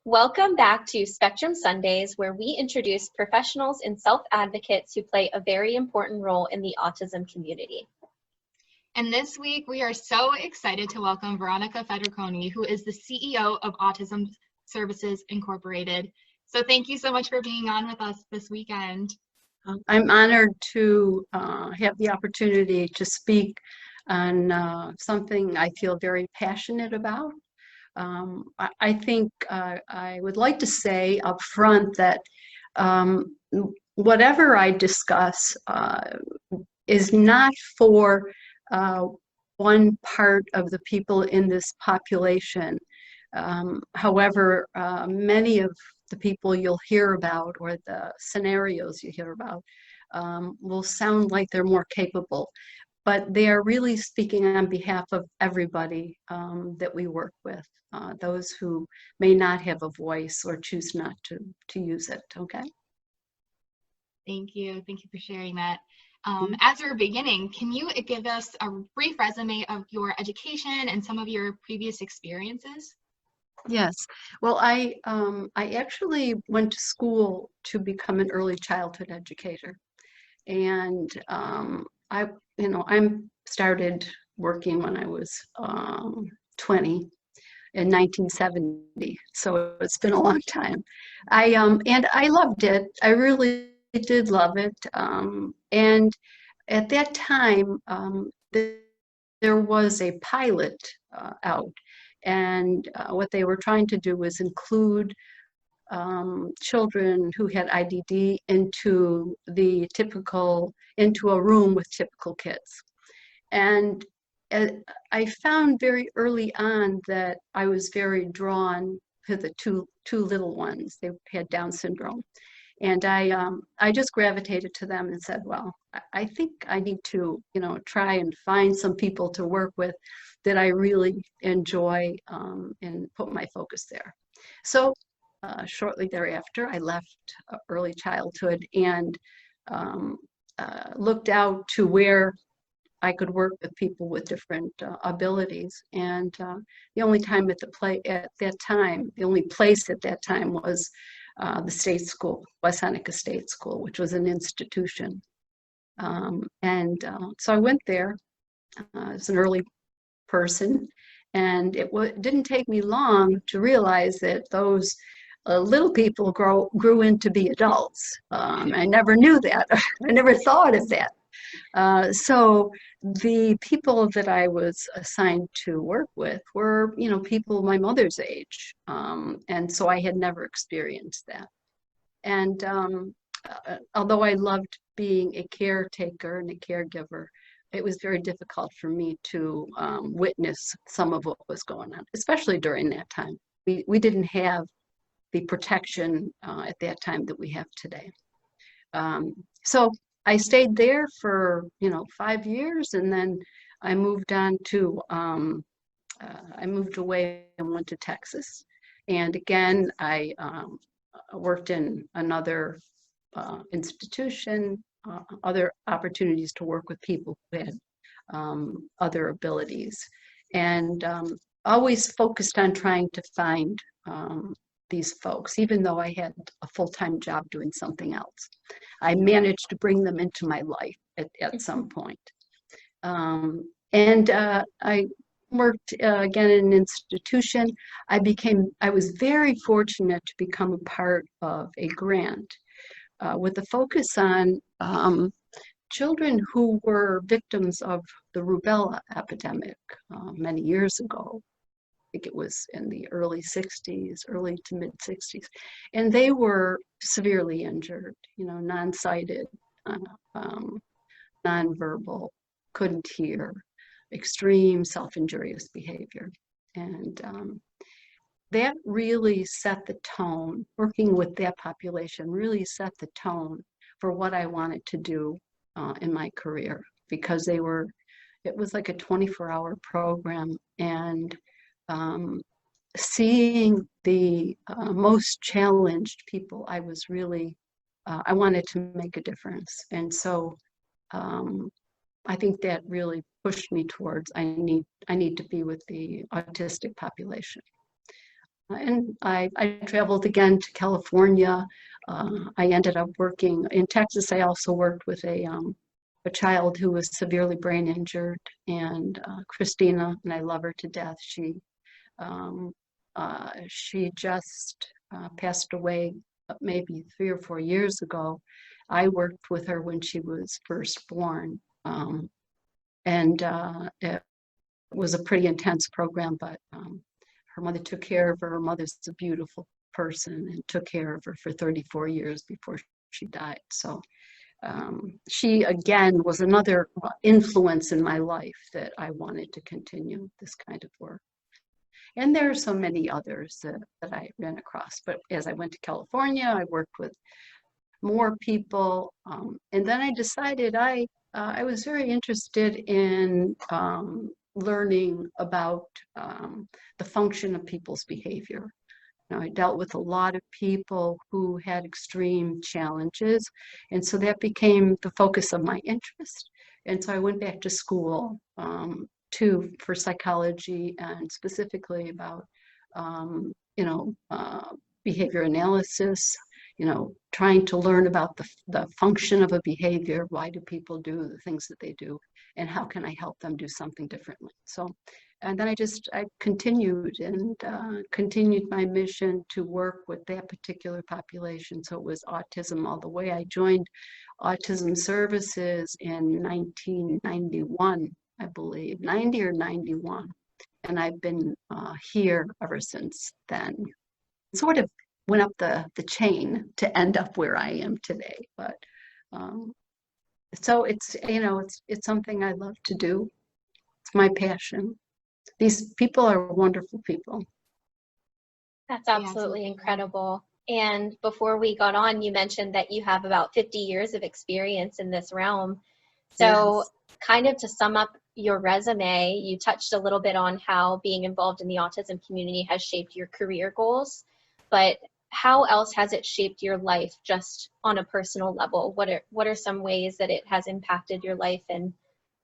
Welcome back to Spectrum Sundays, where we introduce professionals and self-advocates who play a very important role in the autism community. And this week, we are so excited to welcome Veronica Federiconi, who is the CEO of Autism Services Incorporated. So thank you so much for being on with us this weekend. I'm honored to have the opportunity to speak on something I feel very passionate about. I think I would like to say up front that whatever I discuss is not for one part of the people in this population. However, many of the people you'll hear about or the scenarios you hear about will sound like they're more capable, but they are really speaking on behalf of everybody that we work with, those who may not have a voice or choose not to use it, okay? Thank you. Thank you for sharing that. As we're beginning, can you give us a brief resume of your education and some of your previous experiences? Yes. Well, I actually went to school to become an early childhood educator, and I started working when I was 20 in 1970. So it's been a long time. And I loved it. I really did love it. And at that time, there was a pilot out. And what they were trying to do was include children who had IDD into a room with typical kids. And I found very early on that I was very drawn to the two little ones. They had Down syndrome. And I just gravitated to them and said, well, I think I need to, try and find some people to work with that I really enjoy and put my focus there. So shortly thereafter, I left early childhood and looked out to where I could work with people with different abilities. And the only place at that time was the state school, West Seneca State School, which was an institution. So I went there as an early person, and it didn't take me long to realize that those little people grew into be adults. I never knew that. I never thought of that. So the people that I was assigned to work with were, people my mother's age. And so I had never experienced that. And although I loved being a caretaker and a caregiver, it was very difficult for me to witness some of what was going on, especially during that time. We didn't have the protection at that time that we have today. So I stayed there for 5 years, and then I moved on to I moved away and went to Texas, and again I worked in another institution, other opportunities to work with people who had other abilities, and always focused on trying to find these folks, even though I had a full-time job doing something else. I managed to bring them into my life at some point. I worked again in an institution. I was very fortunate to become a part of a grant with a focus on children who were victims of the rubella epidemic many years ago. I think it was in the early to mid 60s. And they were severely injured, non-sighted, nonverbal, couldn't hear, extreme self-injurious behavior. And that really set the tone, working with that population really set the tone for what I wanted to do in my career, because it was like a 24-hour program, and seeing the most challenged people, I was really, I wanted to make a difference. And so I think that really pushed me towards, I need to be with the autistic population. And I traveled again to California. I ended up working in Texas. I also worked with a child who was severely brain injured, and Christina, and I love her to death. Um, she just passed away maybe 3 or 4 years ago. I worked with her when she was first born, and it was a pretty intense program, but her mother took care of her. Her mother's a beautiful person and took care of her for 34 years before she died. So she, again, was another influence in my life that I wanted to continue this kind of work. And there are so many others that I ran across. But as I went to California, I worked with more people. And then I decided I was very interested in learning about the function of people's behavior. Now, I dealt with a lot of people who had extreme challenges, and so that became the focus of my interest. And so I went back to school for psychology, and specifically about behavior analysis, trying to learn about the function of a behavior. Why do people do the things that they do, and how can I help them do something differently? So, and then I continued and continued my mission to work with that particular population. So it was autism all the way. I joined Autism Services in 1991, I believe, 90 or 91. And I've been here ever since then. Sort of went up the chain to end up where I am today. But so it's something I love to do. It's my passion. These people are wonderful people. That's absolutely incredible. And before we got on, you mentioned that you have about 50 years of experience in this realm. So yes. Kind of to sum up your resume, you touched a little bit on how being involved in the autism community has shaped your career goals, but how else has it shaped your life just on a personal level? What are some ways that it has impacted your life and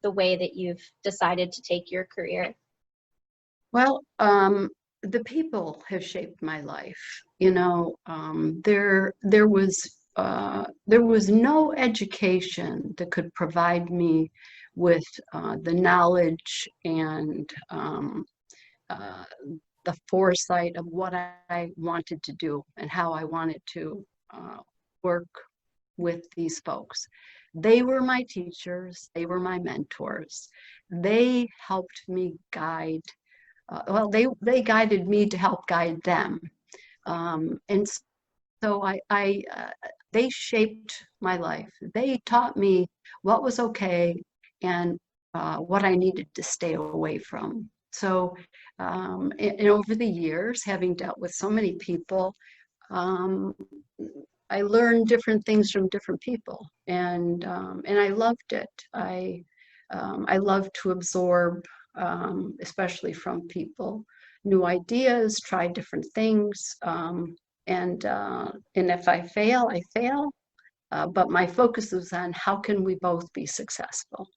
the way that you've decided to take your career? Well, the people have shaped my life. There was no education that could provide me with the knowledge and the foresight of what I wanted to do and how I wanted to work with these folks. They were my teachers. They were my mentors. They helped me guide. They guided me to help guide them. And so they shaped my life. They taught me what was okay and what I needed to stay away from. So, and over the years, having dealt with so many people, I learned different things from different people, and I loved it. I love to absorb, especially from people, new ideas, try different things, and if I fail, I fail. But my focus is on how can we both be successful.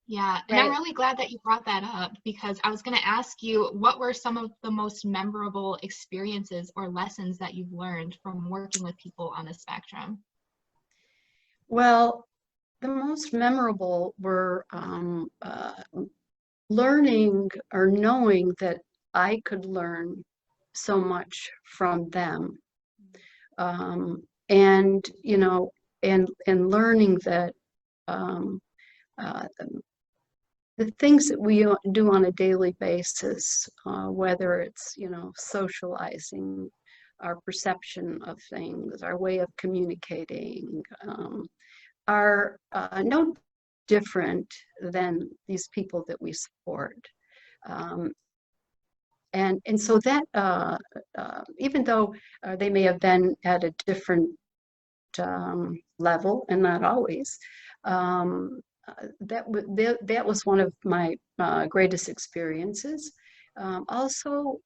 Yeah, and right. I'm really glad that you brought that up, because I was going to ask you, what were some of the most memorable experiences or lessons that you've learned from working with people on the spectrum? Well, the most memorable were learning or knowing that I could learn so much from them. And learning that the things that we do on a daily basis, whether it's, socializing, our perception of things, our way of communicating, are no different than these people that we support. And so that, even though they may have been at a different level, and not always, that was one of my greatest experiences. Also,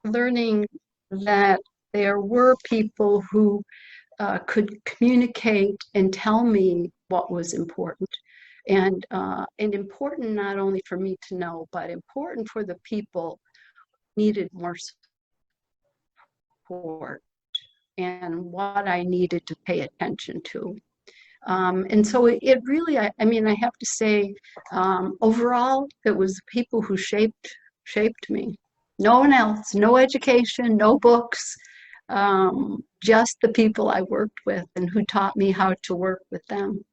learning that there were people who could communicate and tell me what was important, and important not only for me to know, but important for the people needed more support and what I needed to pay attention to. And so it really, I mean, I have to say, overall, it was people who shaped me. No one else, no education, no books, just the people I worked with and who taught me how to work with them.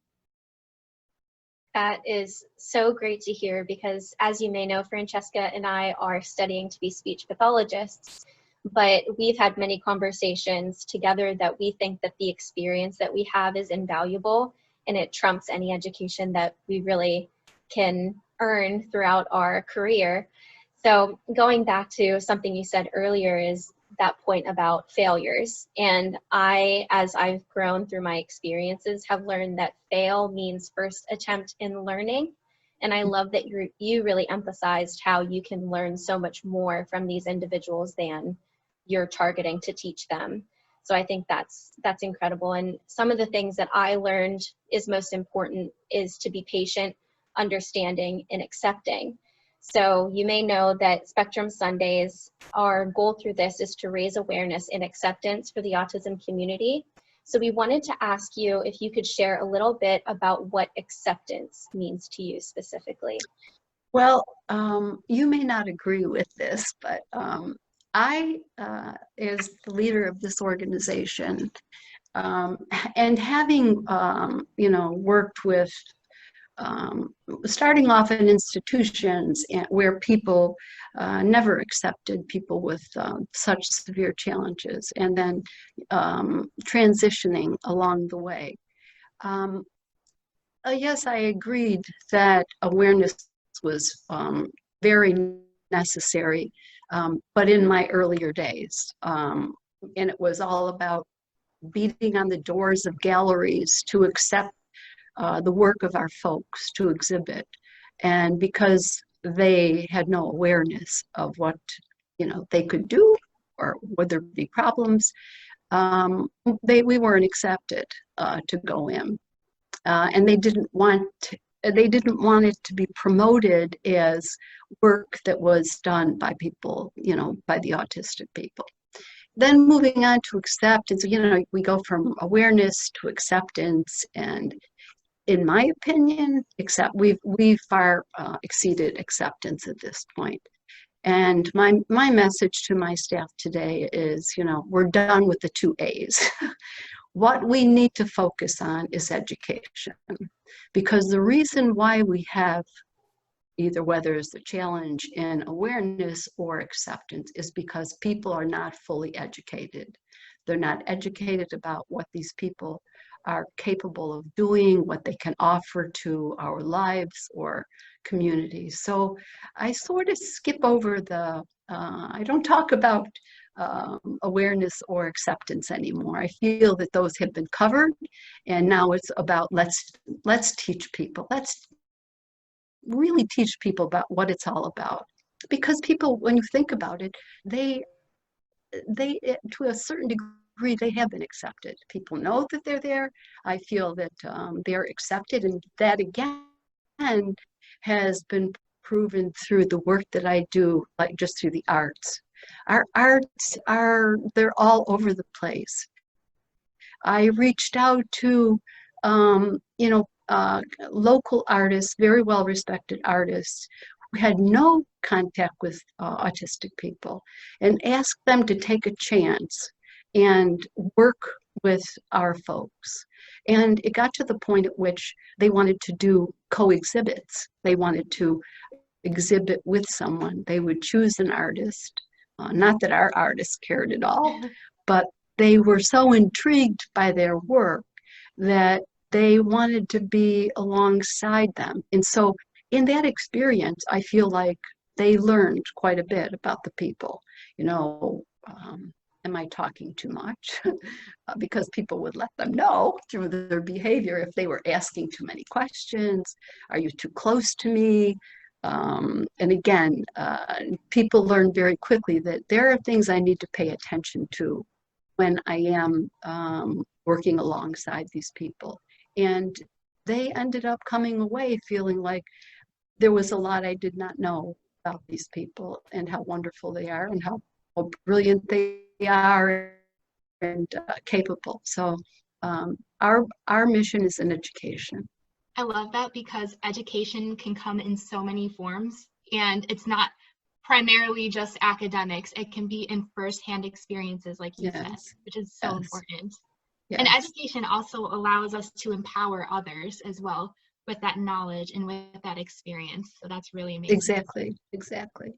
That is so great to hear because, as you may know, Francesca and I are studying to be speech pathologists, but we've had many conversations together that we think that the experience that we have is invaluable and it trumps any education that we really can earn throughout our career. So going back to something you said earlier is that point about failures. And I, as I've grown through my experiences, have learned that fail means first attempt in learning. And I love that you really emphasized how you can learn so much more from these individuals than you're targeting to teach them. So I think that's incredible. And some of the things that I learned is most important is to be patient, understanding, and accepting. So you may know that Spectrum Sundays, our goal through this is to raise awareness and acceptance for the autism community. So we wanted to ask you if you could share a little bit about what acceptance means to you specifically. Well, you may not agree with this, but I, as the leader of this organization, and having, worked with starting off in institutions where people never accepted people with such severe challenges, and then transitioning along the way. Yes, I agreed that awareness was very necessary, but in my earlier days. And it was all about beating on the doors of galleries to accept the work of our folks to exhibit. And because they had no awareness of what, they could do or would there be problems, we weren't accepted to go in. And they didn't want it to be promoted as work that was done by people, by the autistic people. Then moving on to acceptance, we go from awareness to acceptance, and in my opinion, we've far exceeded acceptance at this point. And my message to my staff today is, we're done with the 2 A's. What we need to focus on is education, because the reason why we have either whether it's the challenge in awareness or acceptance is because people are not fully educated. They're not educated about what these people are capable of doing, what they can offer to our lives or communities. So I sort of skip over I don't talk about awareness or acceptance anymore. I feel that those have been covered, and now it's about let's teach people. Let's really teach people about what it's all about. Because people, when you think about it, they to a certain degree, they have been accepted. People know that they're there. I feel that they're accepted, and that again has been proven through the work that I do, like just through the arts. Our arts they're all over the place. I reached out to, local artists, very well-respected artists, who had no contact with autistic people, and asked them to take a chance and work with our folks. And it got to the point at which they wanted to do co-exhibits. They wanted to exhibit with someone. They would choose an artist, not that our artists cared at all, but they were so intrigued by their work that they wanted to be alongside them. And so in that experience, I feel like they learned quite a bit about the people. Am I talking too much? Because people would let them know through their behavior if they were asking too many questions. Are you too close to me? And again, people learn very quickly that there are things I need to pay attention to when I am working alongside these people. And they ended up coming away feeling like there was a lot I did not know about these people and how wonderful they are and how brilliant they are and capable. So our mission is in education. I love that because education can come in so many forms, and it's not primarily just academics. It can be in firsthand experiences, like you said, Yes. which is so Yes. important. Yes. And education also allows us to empower others as well with that knowledge and with that experience. So that's really amazing. Exactly. Exactly.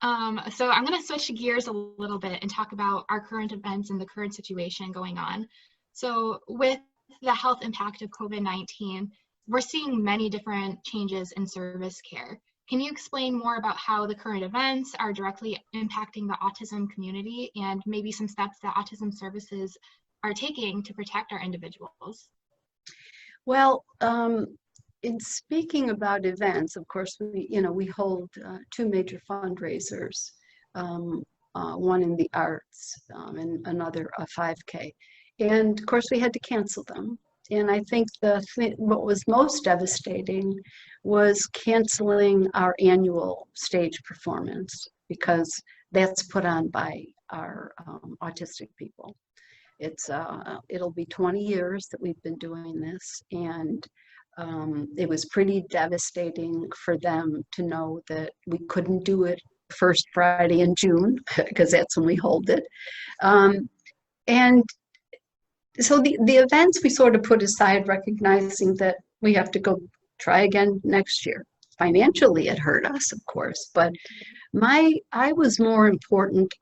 So I'm going to switch gears a little bit and talk about our current events and the current situation going on. So with the health impact of COVID-19, we're seeing many different changes in service care. Can you explain more about how the current events are directly impacting the autism community and maybe some steps that autism services are taking to protect our individuals? Well, in speaking about events, of course, we hold two major fundraisers, one in the arts and another a 5K. And of course, we had to cancel them. And I think what was most devastating was canceling our annual stage performance, because that's put on by our autistic people. It'll be 20 years that we've been doing this, and it was pretty devastating for them to know that we couldn't do it first Friday in June, because that's when we hold it. And so the events we sort of put aside, recognizing that we have to go try again next year. Financially, it hurt us, of course, but I was more important,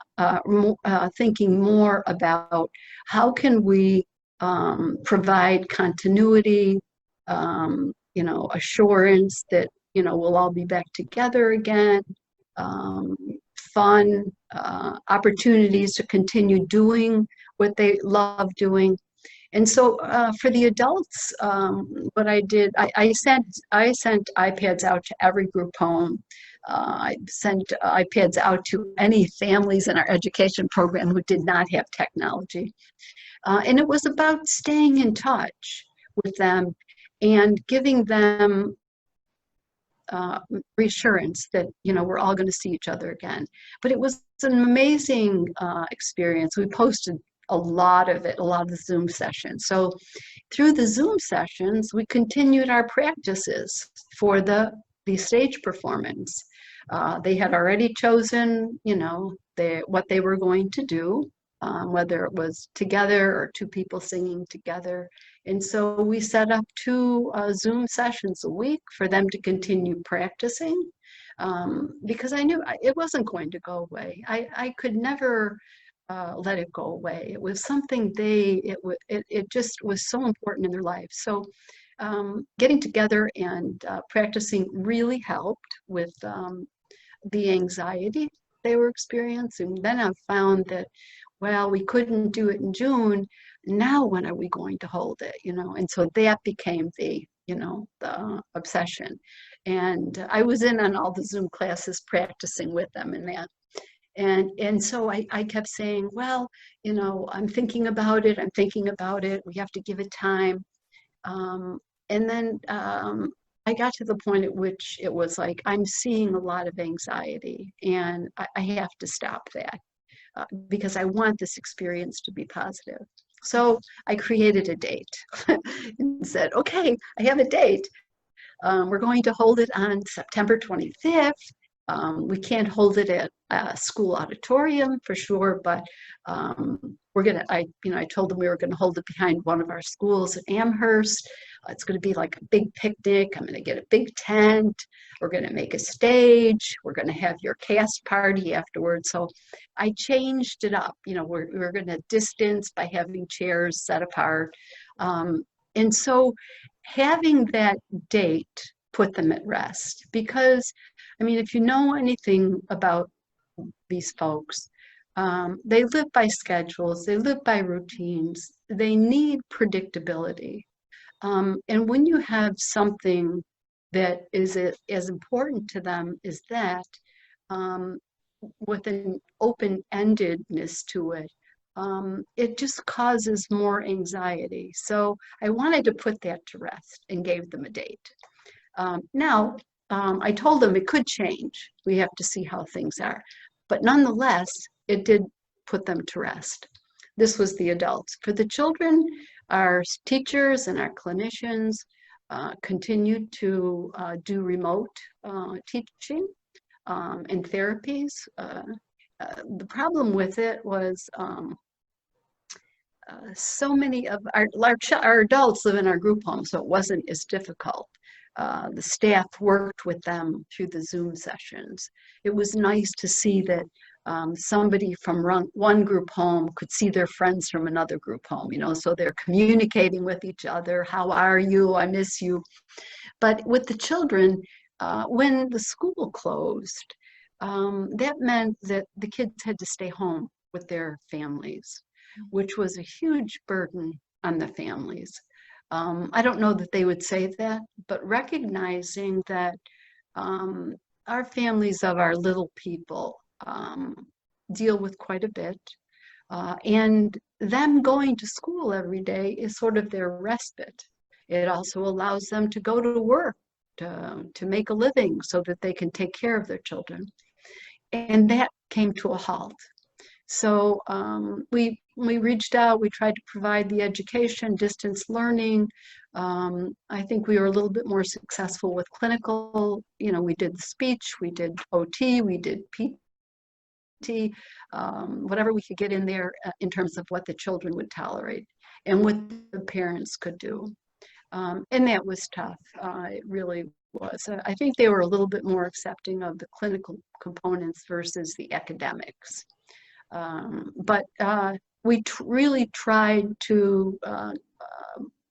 thinking more about how can we provide continuity, assurance that, we'll all be back together again, fun, opportunities to continue doing what they love doing. And so for the adults, what I did, I sent iPads out to every group home. I sent iPads out to any families in our education program who did not have technology. And it was about staying in touch with them and giving them reassurance that, we're all going to see each other again. But it was an amazing experience. We posted a lot of the Zoom sessions. So through the Zoom sessions, we continued our practices for the stage performance. They had already chosen, what they were going to do, whether it was together or two people singing together. And so we set up 2 Zoom sessions a week for them to continue practicing, because I knew it wasn't going to go away. I could never let it go away. It was something it just was so important in their life. So getting together and practicing really helped with the anxiety they were experiencing. Then I found that, well, we couldn't do it in June. Now when are we going to hold it? And so that became the obsession. And I was in on all the Zoom classes practicing with them in that. And so I kept saying, well, I'm thinking about it. We have to give it time. And then I got to the point at which it was like, I'm seeing a lot of anxiety, and I have to stop that because I want this experience to be positive. So I created a date and said, okay, I have a date. We're going to hold it on September 25th. We can't hold it at a school auditorium for sure, but I told them we were gonna hold it behind one of our schools at Amherst. It's gonna be like a big picnic. I'm gonna get a big tent. We're gonna make a stage. We're gonna have your cast party afterwards. So I changed it up. We're gonna distance by having chairs set apart. And so having that date put them at rest, because if you know anything about these folks, they live by schedules, they live by routines, they need predictability. And when you have something that is as important to them as that, with an open-endedness to it, it just causes more anxiety. So I wanted to put that to rest and gave them a date. Now, I told them it could change. We have to see how things are. But nonetheless, it did put them to rest. This was the adults. For the children, our teachers and our clinicians continued to do remote teaching and therapies. The problem with it was so many of our adults live in our group home, so it wasn't as difficult. The staff worked with them through the Zoom sessions. It was nice to see that somebody from one group home could see their friends from another group home, you know, so they're communicating with each other. How are you? I miss you. But with the children, when the school closed, that meant that the kids had to stay home with their families, which was a huge burden on the families. I don't know that they would say that, but recognizing that our families of our little people deal with quite a bit, and them going to school every day is sort of their respite. It also allows them to go to work, to make a living so that they can take care of their children. And that came to a halt. So we reached out, we tried to provide the education, distance learning. I think we were a little bit more successful with clinical, you know, we did speech, we did OT, we did PT, whatever we could get in there in terms of what the children would tolerate and what the parents could do. And that was tough, it really was. I think they were a little bit more accepting of the clinical components versus the academics. But we really tried to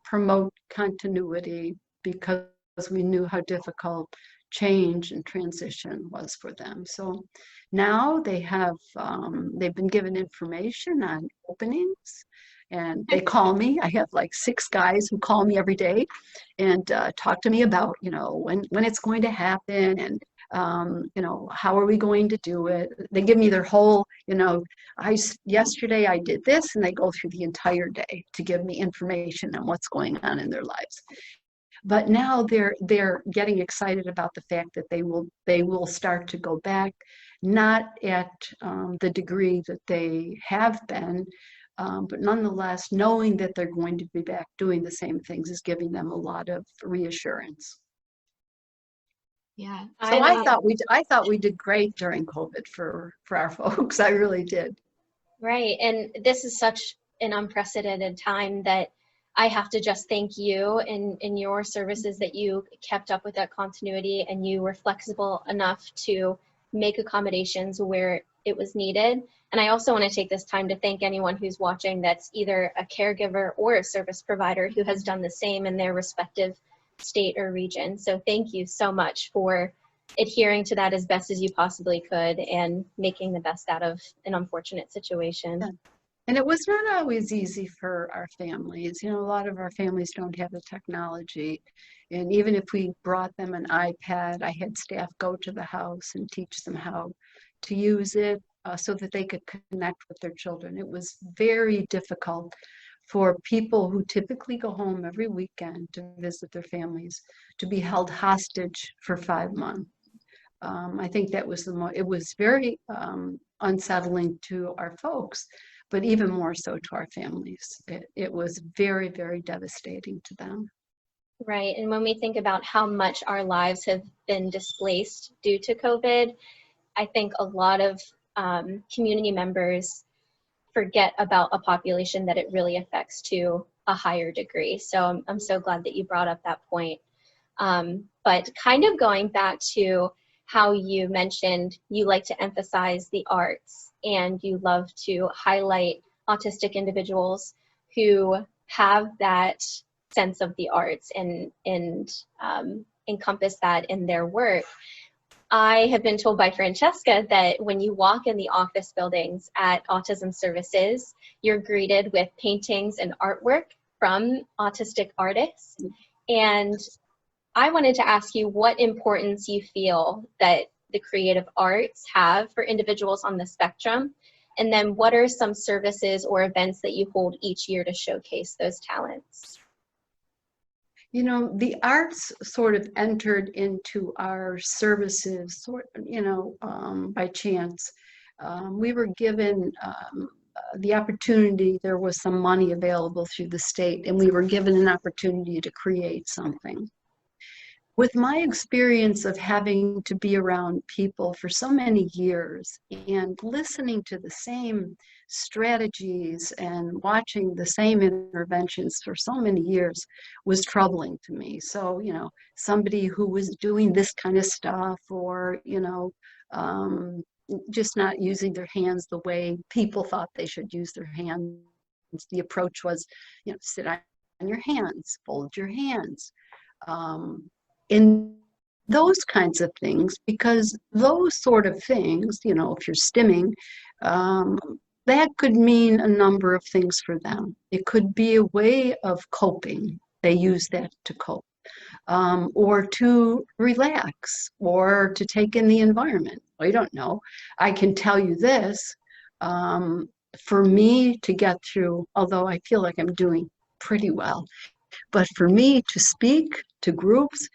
promote continuity because we knew how difficult change and transition was for them. So now they have, they've been given information on openings, and they call me. I have like 6 guys who call me every day and talk to me about, you know, when it's going to happen, and you know, how are we going to do it? They give me their whole, you know, yesterday I did this, and they go through the entire day to give me information on what's going on in their lives. But now they're getting excited about the fact that they will start to go back, not at the degree that they have been, but nonetheless, knowing that they're going to be back doing the same things is giving them a lot of reassurance. Yeah. So I thought we did great during COVID for our folks. I really did. Right. And this is such an unprecedented time that I have to just thank you and your services that you kept up with that continuity, and you were flexible enough to make accommodations where it was needed. And I also want to take this time to thank anyone who's watching that's either a caregiver or a service provider who has done the same in their respective state or region. So thank you so much for adhering to that as best as you possibly could and making the best out of an unfortunate situation. Yeah. And it was not always easy for our families. You know, a lot of our families don't have the technology. And even if we brought them an iPad, I had staff go to the house and teach them how to use it so that they could connect with their children. It was very difficult for people who typically go home every weekend to visit their families to be held hostage for 5 months. I think that was it was very unsettling to our folks, but even more so to our families. It was very, very devastating to them. Right. And when we think about how much our lives have been displaced due to COVID, I think a lot of community members forget about a population that it really affects to a higher degree. So I'm so glad that you brought up that point. But kind of going back to how you mentioned you like to emphasize the arts and you love to highlight autistic individuals who have that sense of the arts and encompass that in their work. I have been told by Francesca that when you walk in the office buildings at Autism Services, you're greeted with paintings and artwork from autistic artists. And I wanted to ask you what importance you feel that the creative arts have for individuals on the spectrum, and then what are some services or events that you hold each year to showcase those talents? You know, the arts sort of entered into our services, by chance. We were given the opportunity, there was some money available through the state, and we were given an opportunity to create something. With my experience of having to be around people for so many years and listening to the same strategies and watching the same interventions for so many years was troubling to me. So, somebody who was doing this kind of stuff, or, just not using their hands the way people thought they should use their hands. The approach was, sit on your hands, fold your hands. In those kinds of things, because those sort of things, if you're stimming, that could mean a number of things for them. It could be a way of coping. They use that to cope, or to relax, or to take in the environment. I don't know. I can tell you this, for me to get through, although I feel like I'm doing pretty well, but for me to speak to groups,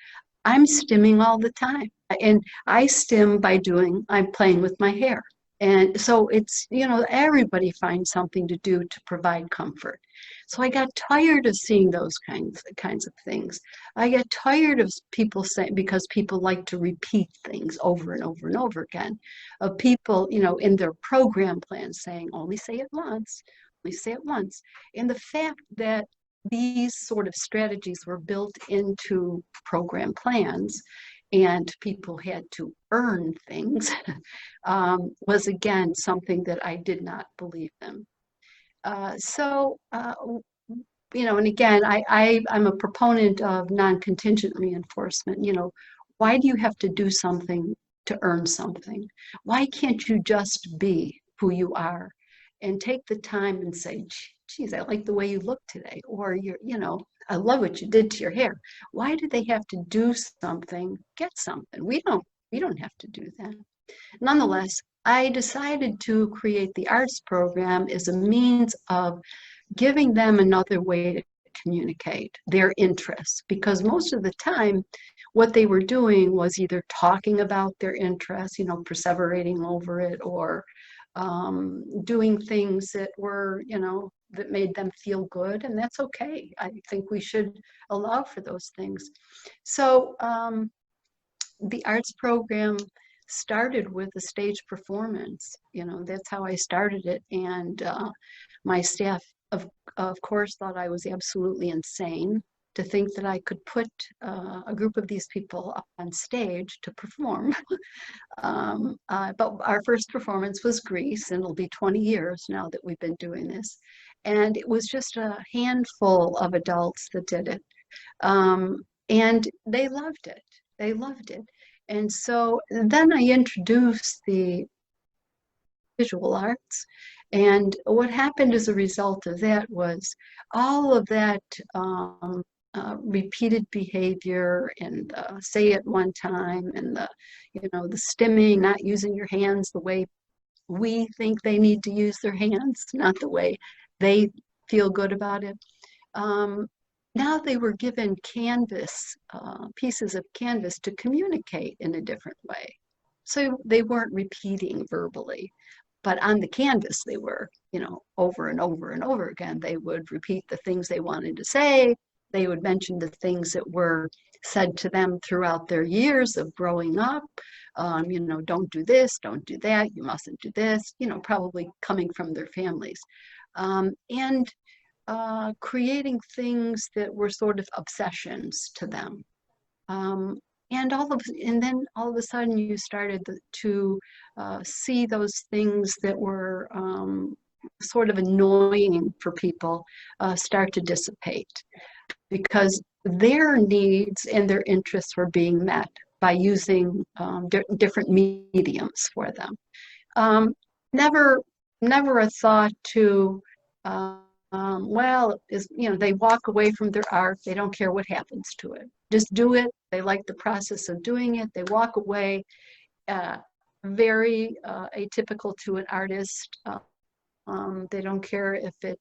I'm stimming all the time. And I stim by I'm playing with my hair. And so it's, everybody finds something to do to provide comfort. So I got tired of seeing those kinds of things. I get tired of people saying, because people like to repeat things over and over and over again, of people, in their program plans saying, only say it once, only say it once. And the fact that these sort of strategies were built into program plans and people had to earn things, was again something that I did not believe in. And again, I'm a proponent of non-contingent reinforcement. Why do you have to do something to earn something? Why can't you just be who you are and take the time and say, geez, I like the way you look today, or I love what you did to your hair. Why do they have to do something, get something? We don't have to do that. Nonetheless, I decided to create the arts program as a means of giving them another way to communicate their interests, because most of the time what they were doing was either talking about their interests, perseverating over it, or doing things that were, that made them feel good, and that's okay. I think we should allow for those things. So the arts program started with a stage performance. That's how I started it, and my staff, of course, thought I was absolutely insane to think that I could put a group of these people up on stage to perform. But our first performance was Greece, and it'll be 20 years now that we've been doing this. And it was just a handful of adults that did it. And they loved it. They loved it. And so then I introduced the visual arts. And what happened as a result of that was all of that repeated behavior, and say it one time, and the stimming, not using your hands the way we think they need to use their hands, not the way they feel good about it. Now they were given pieces of canvas to communicate in a different way. So they weren't repeating verbally, but on the canvas they were, over and over and over again. They would repeat the things they wanted to say. They would mention the things that were said to them throughout their years of growing up. Don't do this, don't do that, you mustn't do this, probably coming from their families. And creating things that were sort of obsessions to them. And then all of a sudden you started to see those things that were sort of annoying for people start to dissipate, because their needs and their interests were being met by using different mediums for them. Never a thought to, they walk away from their art, they don't care what happens to it. Just do it. They like the process of doing it. They walk away. Very atypical to an artist. They don't care if it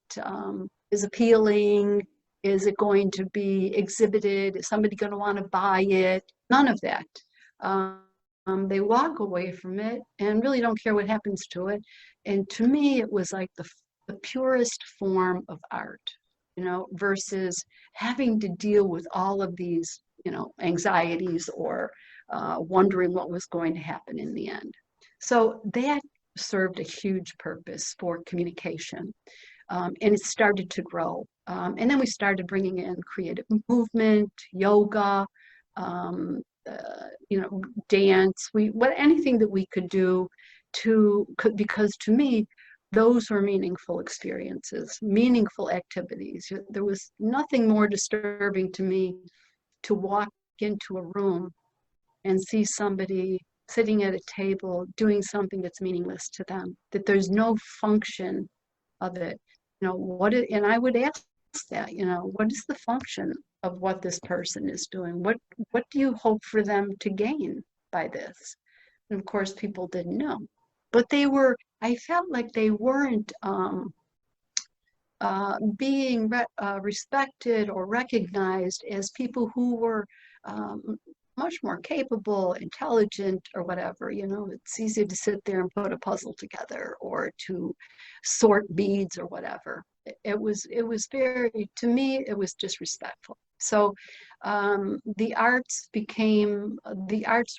is appealing, Is it going to be exhibited? Is somebody going to want to buy it? None of that. They walk away from it and really don't care what happens to it. And to me, it was like the purest form of art, you know, versus having to deal with all of these, you know, anxieties or wondering what was going to happen in the end. So that served a huge purpose for communication. And it started to grow. And then we started bringing in creative movement, yoga, you know, dance, anything that we could do because to me, those were meaningful experiences, meaningful activities. There was nothing more disturbing to me to walk into a room and see somebody sitting at a table doing something that's meaningless to them, that there's no function of it. You know, and I would ask that, you know, what is the function of what this person is doing? What do you hope for them to gain by this? And of course, people didn't know. But I felt like they weren't being respected or recognized as people who were much more capable, intelligent, or whatever. You know, it's easy to sit there and put a puzzle together or to sort beads or whatever. It was very, to me, it was disrespectful. So the arts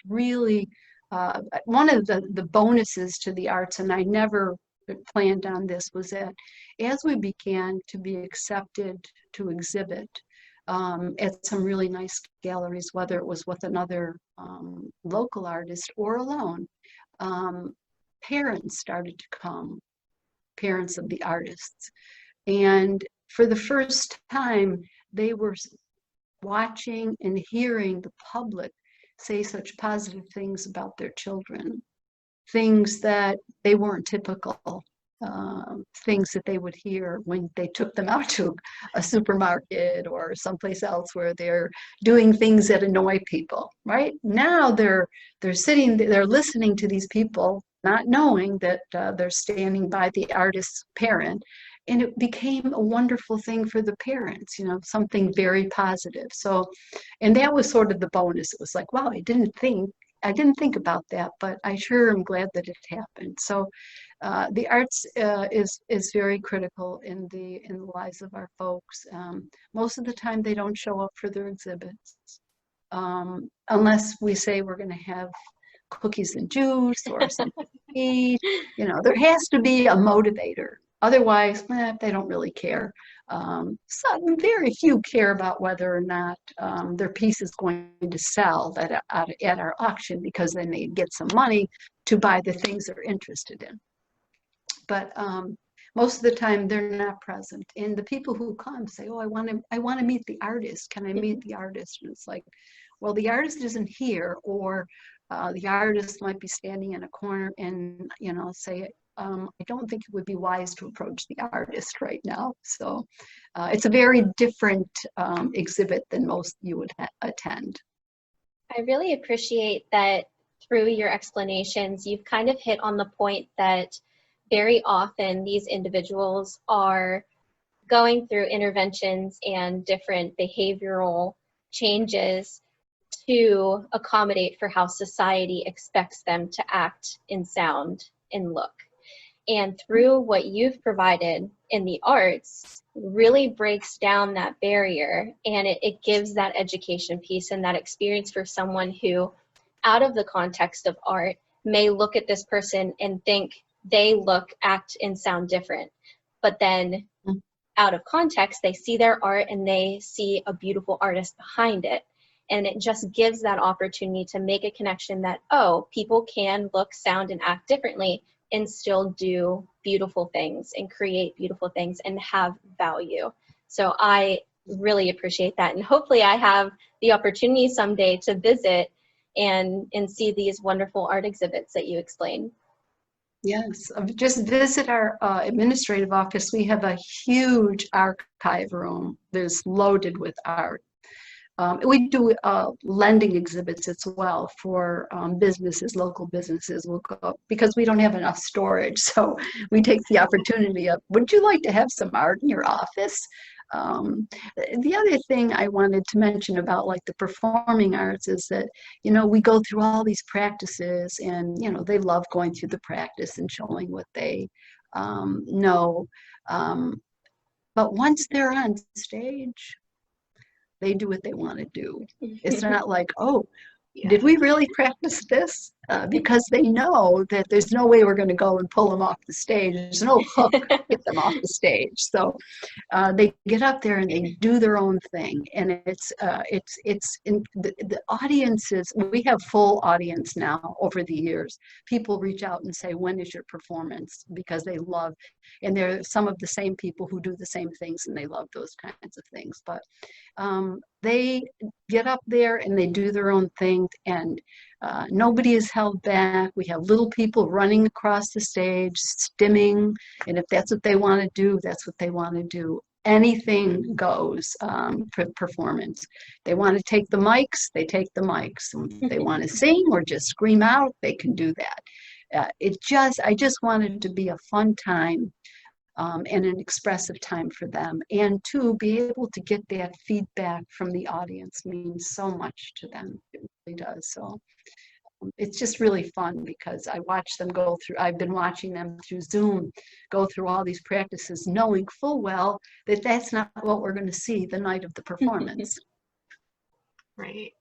really, one of the bonuses to the arts, and I never planned on this, was that as we began to be accepted to exhibit at some really nice galleries, whether it was with another local artist or alone, parents started to come, parents of the artists. And for the first time, they were watching and hearing the public say such positive things about their children, things that they weren't typical, things that they would hear when they took them out to a supermarket or someplace else where they're doing things that annoy people. Right now, they're listening to these people, not knowing that they're standing by the artist's parent. And it became a wonderful thing for the parents, you know, something very positive. So, and that was sort of the bonus. It was like, wow, I didn't think about that, but I sure am glad that it happened. So the arts is very critical in the lives of our folks. Most of the time they don't show up for their exhibits unless we say we're going to have cookies and juice or something to eat. You know, there has to be a motivator. Otherwise, they don't really care. Very few care about whether or not their piece is going to sell at our auction, because then they get some money to buy the things they're interested in. But most of the time, they're not present. And the people who come say, "Oh, I want to meet the artist. Can I meet the artist?" And it's like, well, the artist isn't here, or the artist might be standing in a corner and, you know, say, I don't think it would be wise to approach the artist right now. So it's a very different exhibit than most you would attend. I really appreciate that through your explanations, you've kind of hit on the point that very often these individuals are going through interventions and different behavioral changes to accommodate for how society expects them to act and sound and look. And through what you've provided in the arts, really breaks down that barrier, and it gives that education piece and that experience for someone who, out of the context of art, may look at this person and think they look, act, and sound different. But then out of context, they see their art and they see a beautiful artist behind it. And it just gives that opportunity to make a connection that, oh, people can look, sound, and act differently and still do beautiful things and create beautiful things and have value. So I really appreciate that. And hopefully I have the opportunity someday to visit and see these wonderful art exhibits that you explained. Yes, just visit our administrative office. We have a huge archive room that's loaded with art. We do lending exhibits as well for businesses, local businesses. We'll go because we don't have enough storage. So we take the opportunity of, would you like to have some art in your office? The other thing I wanted to mention about like the performing arts is that, you know, we go through all these practices and, you know, they love going through the practice and showing what they know. But once they're on stage, they do what they want to do. It's not like, oh, did we really practice this? Because they know that there's no way we're going to go and pull them off the stage. There's no hook to get them off the stage. So they get up there and they do their own thing. And it's in the audiences. We have full audience now over the years. People reach out and say, when is your performance? Because they love, and they're some of the same people who do the same things and they love those kinds of things. But they get up there and they do their own thing, and nobody is held back. We have little people running across the stage, stimming, and if that's what they want to do, that's what they want to do. Anything goes for performance. They want to take the mics, they take the mics. If they want to sing or just scream out, they can do that. I just wanted it to be a fun time. And an expressive time for them. And to be able to get that feedback from the audience means so much to them. It really does. So it's just really fun because I watch them go through, I've been watching them through Zoom, go through all these practices, knowing full well that that's not what we're going to see the night of the performance. Right.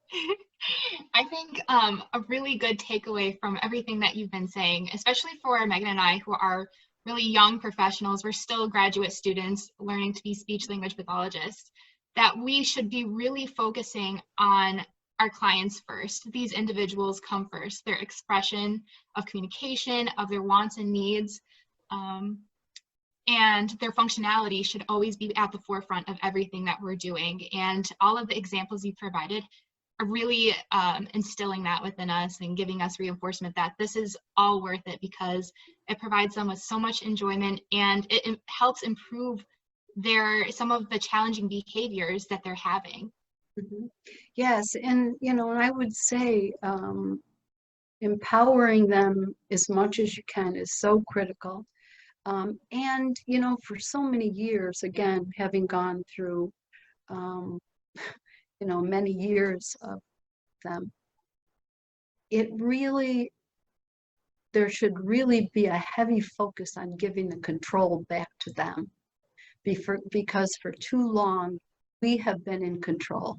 I think a really good takeaway from everything that you've been saying, especially for Megan and I, who are really young professionals, we're still graduate students learning to be speech language pathologists, that we should be really focusing on our clients first. These individuals come first, their expression of communication, of their wants and needs, and their functionality should always be at the forefront of everything that we're doing. And all of the examples you provided are really instilling that within us and giving us reinforcement that this is all worth it because it provides them with so much enjoyment and it helps improve some of the challenging behaviors that they're having. Mm-hmm. Yes, and you know, I would say empowering them as much as you can is so critical. And you know, for so many years, again, having gone through you know, many years of them, there should really be a heavy focus on giving the control back to them because for too long we have been in control,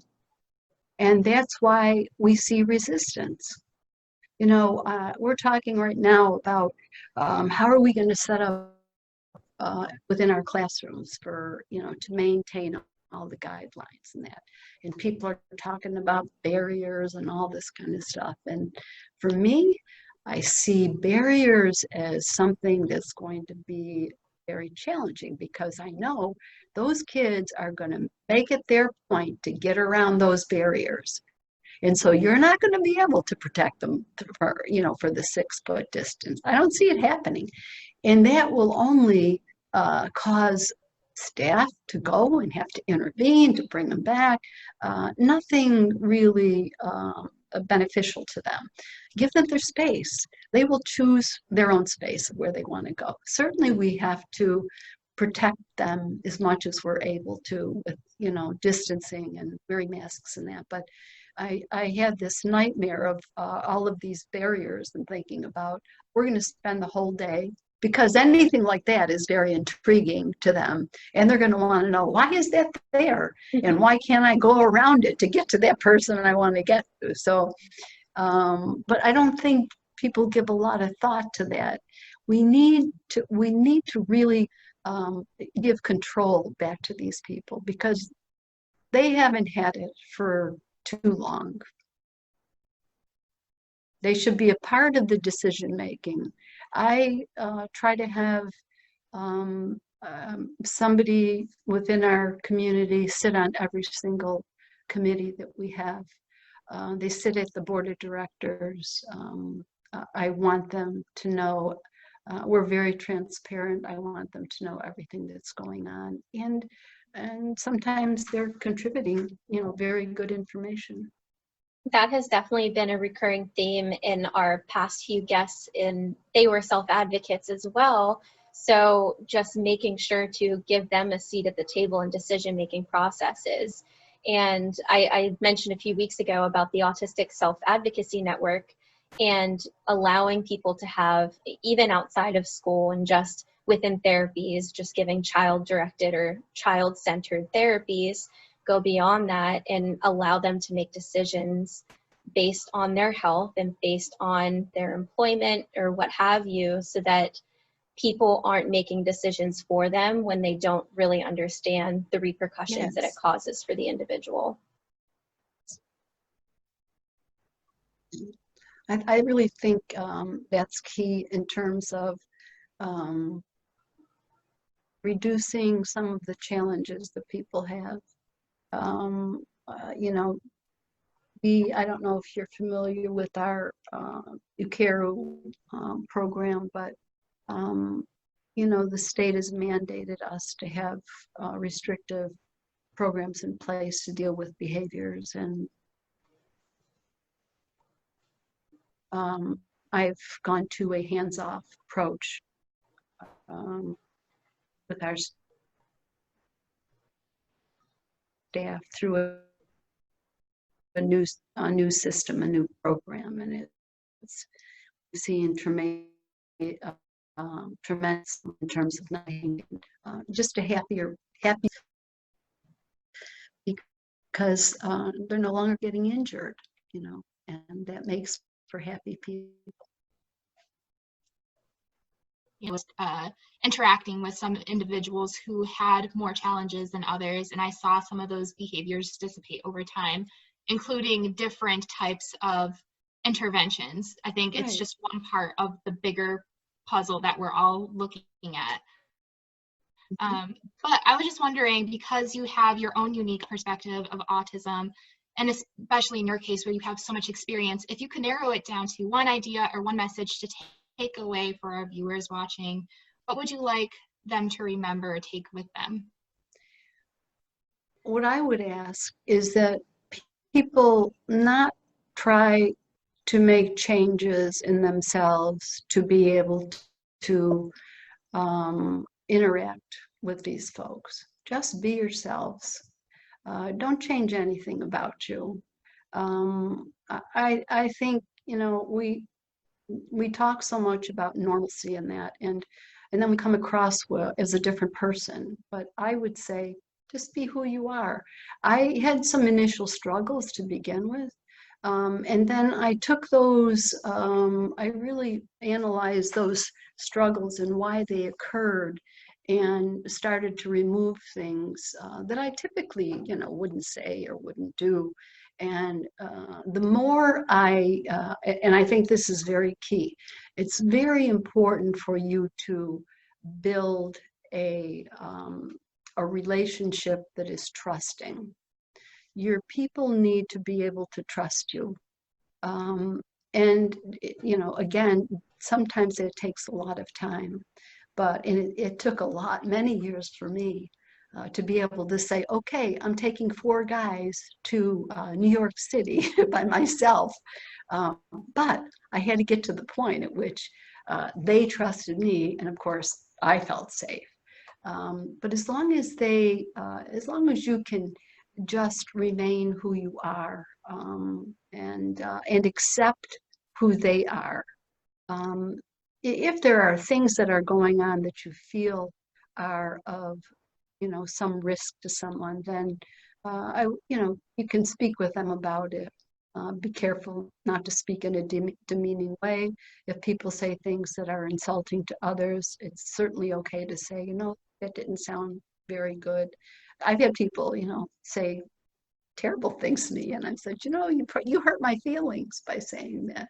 and that's why we see resistance. You know, we're talking right now about how are we going to set up within our classrooms for, you know, to maintain all the guidelines and that. And people are talking about barriers and all this kind of stuff. And for me, I see barriers as something that's going to be very challenging because I know those kids are going to make it their point to get around those barriers. And so you're not going to be able to protect them for, you know, for the 6-foot distance. I don't see it happening. And that will only cause staff to go and have to intervene to bring them back. Nothing really beneficial to them. Give them their space. They will choose their own space of where they want to go. Certainly we have to protect them as much as we're able to with, you know, distancing and wearing masks and that. But I had this nightmare of all of these barriers and thinking about, we're going to spend the whole day, because anything like that is very intriguing to them. And they're going to want to know, why is that there? And why can't I go around it to get to that person I want to get to? So, but I don't think people give a lot of thought to that. We need to really give control back to these people because they haven't had it for too long. They should be a part of the decision making. I try to have somebody within our community sit on every single committee that we have. They sit at the board of directors. I want them to know we're very transparent. I want them to know everything that's going on, and sometimes they're contributing, you know, very good information. That has definitely been a recurring theme in our past few guests, and they were self-advocates as well. So just making sure to give them a seat at the table in decision-making processes. And I mentioned a few weeks ago about the Autistic Self-Advocacy Network and allowing people to have, even outside of school and just within therapies, just giving child-directed or child-centered therapies, go beyond that and allow them to make decisions based on their health and based on their employment or what have you, so that people aren't making decisions for them when they don't really understand the repercussions that it causes for the individual. I really think that's key in terms of reducing some of the challenges that people have. You know, I don't know if you're familiar with our UCARE program, but you know, the state has mandated us to have restrictive programs in place to deal with behaviors. And I've gone to a hands-off approach with our staff through a new system, a new program, and it's seeing tremendous in terms of not having just a happy because they're no longer getting injured, you know, and that makes for happy people. Was interacting with some individuals who had more challenges than others, and I saw some of those behaviors dissipate over time, including different types of interventions. I think it's just one part of the bigger puzzle that we're all looking at. But I was just wondering, because you have your own unique perspective of autism, and especially in your case where you have so much experience, if you could narrow it down to one idea or one message to take away for our viewers watching, what would you like them to remember or take with them? What I would ask is that people not try to make changes in themselves to be able to interact with these folks. Just be yourselves. Don't change anything about you. I think, you know, we talk so much about normalcy and that, and then we come across as a different person. But I would say, just be who you are. I had some initial struggles to begin with, and then I took those. I really analyzed those struggles and why they occurred, and started to remove things that I typically, you know, wouldn't say or wouldn't do. And the more and I think this is very key, it's very important for you to build a relationship that is trusting. Your people need to be able to trust you. And, you know, again, sometimes it takes a lot of time, but it took many years for me to be able to say, okay, I'm taking 4 guys to New York City by myself. But I had to get to the point at which they trusted me, and of course, I felt safe. But as long as you can just remain who you are, and accept who they are. If there are things that are going on that you feel are of, you know, some risk to someone, then you can speak with them about it. Be careful not to speak in a demeaning way. If people say things that are insulting to others, it's certainly okay to say, you know, that didn't sound very good. I've had people, you know, say terrible things to me, and I said, you know, you hurt my feelings by saying that.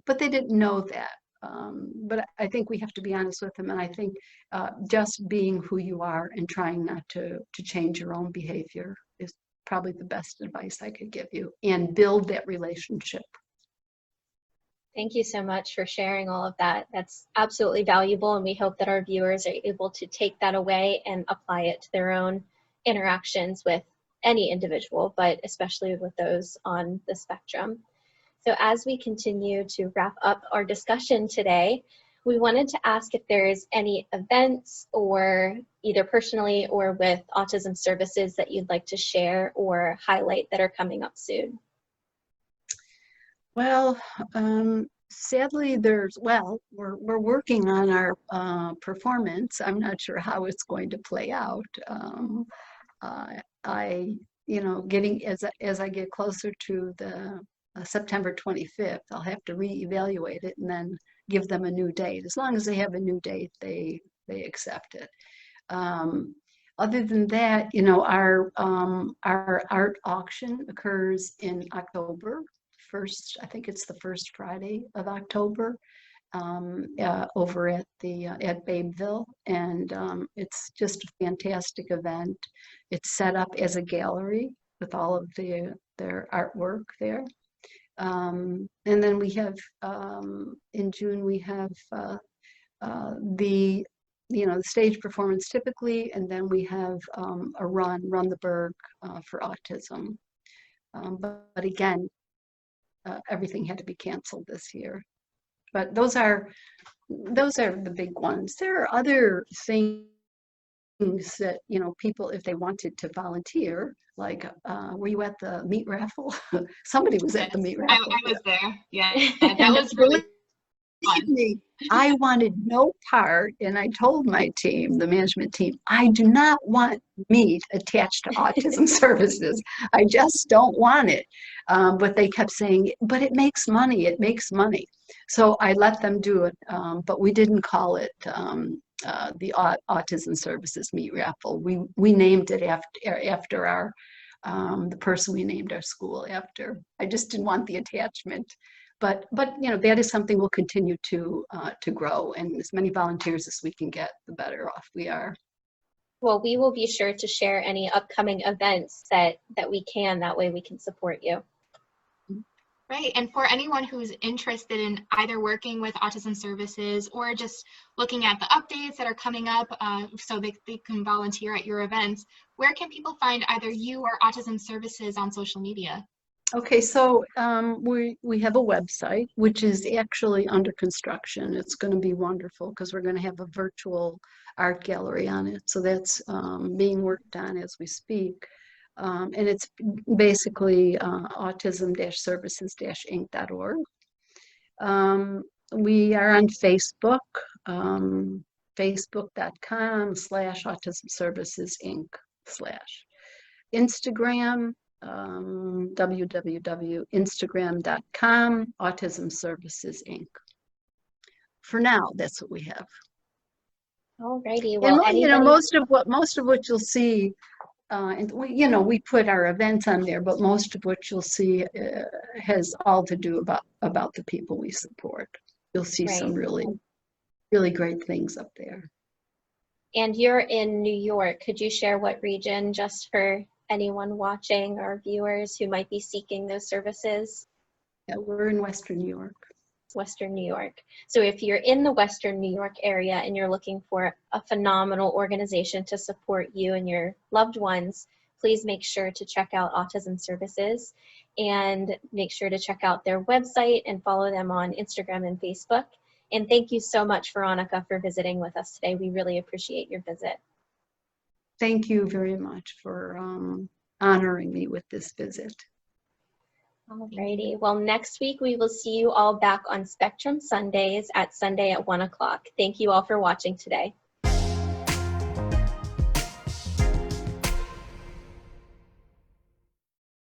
But they didn't know that. But I think we have to be honest with them, and I think just being who you are and trying not to change your own behavior is probably the best advice I could give you, and build that relationship. Thank you so much for sharing all of that. That's absolutely valuable, and we hope that our viewers are able to take that away and apply it to their own interactions with any individual, but especially with those on the spectrum. So as we continue to wrap up our discussion today, We wanted to ask if there's any events, or either personally or with Autism Services, that you'd like to share or highlight that are coming up soon. Well, sadly, we're working on our performance. I'm not sure how it's going to play out. Getting as I get closer to the September 25th, I'll have to reevaluate it and then give them a new date. As long as they have a new date, they accept it. Other than that, our art auction occurs in October 1st. I think it's the first Friday of October, over at Babeville, and it's just a fantastic event. It's set up as a gallery with all of their artwork there. And then we have, in June, we have the stage performance typically, and then we have a run the Berg for autism. But again, everything had to be canceled this year. But those are the big ones. There are other things that, people, if they wanted to volunteer, like, were you at the meat raffle? Somebody was at the meat raffle. I was there. Yeah, that was really fun. Me, I wanted no part, and I told my team, the management team, I do not want meat attached to Autism Services. I just don't want it. But they kept saying, but it makes money, it makes money. So I let them do it, but we didn't call it the Autism Services meat raffle. We named it after our the person we named our school after. I just didn't want the attachment. But that is something we'll continue to grow, and as many volunteers as we can get, the better off we are. Well, we will be sure to share any upcoming events that we can. That way we can support you. Right, and for anyone who's interested in either working with Autism Services or just looking at the updates that are coming up so they can volunteer at your events, where can people find either you or Autism Services on social media? Okay, so we have a website, which is actually under construction. It's going to be wonderful because we're going to have a virtual art gallery on it. So that's being worked on as we speak. And it's basically autism-services-inc.org. We are on Facebook, facebook.com/autism-services-inc/. Instagram, www.instagram.com, Autism Services Inc. For now, that's what we have. Alrighty. Well, and most of what you'll see, and we put our events on there, but most of what you'll see has all to do about the people we support. You'll see some really, really great things up there. And you're in New York. Could you share what region, just for anyone watching or viewers who might be seeking those services? Yeah, we're in Western New York. Western New York. So if you're in the Western New York area and you're looking for a phenomenal organization to support you and your loved ones, please make sure to check out Autism Services, and make sure to check out their website and follow them on Instagram and Facebook. And thank you so much, Veronica, for visiting with us today. We really appreciate your visit. Thank you very much for honoring me with this visit. Alrighty. Well, next week we will see you all back on Spectrum Sundays at 1 o'clock. Thank you all for watching today.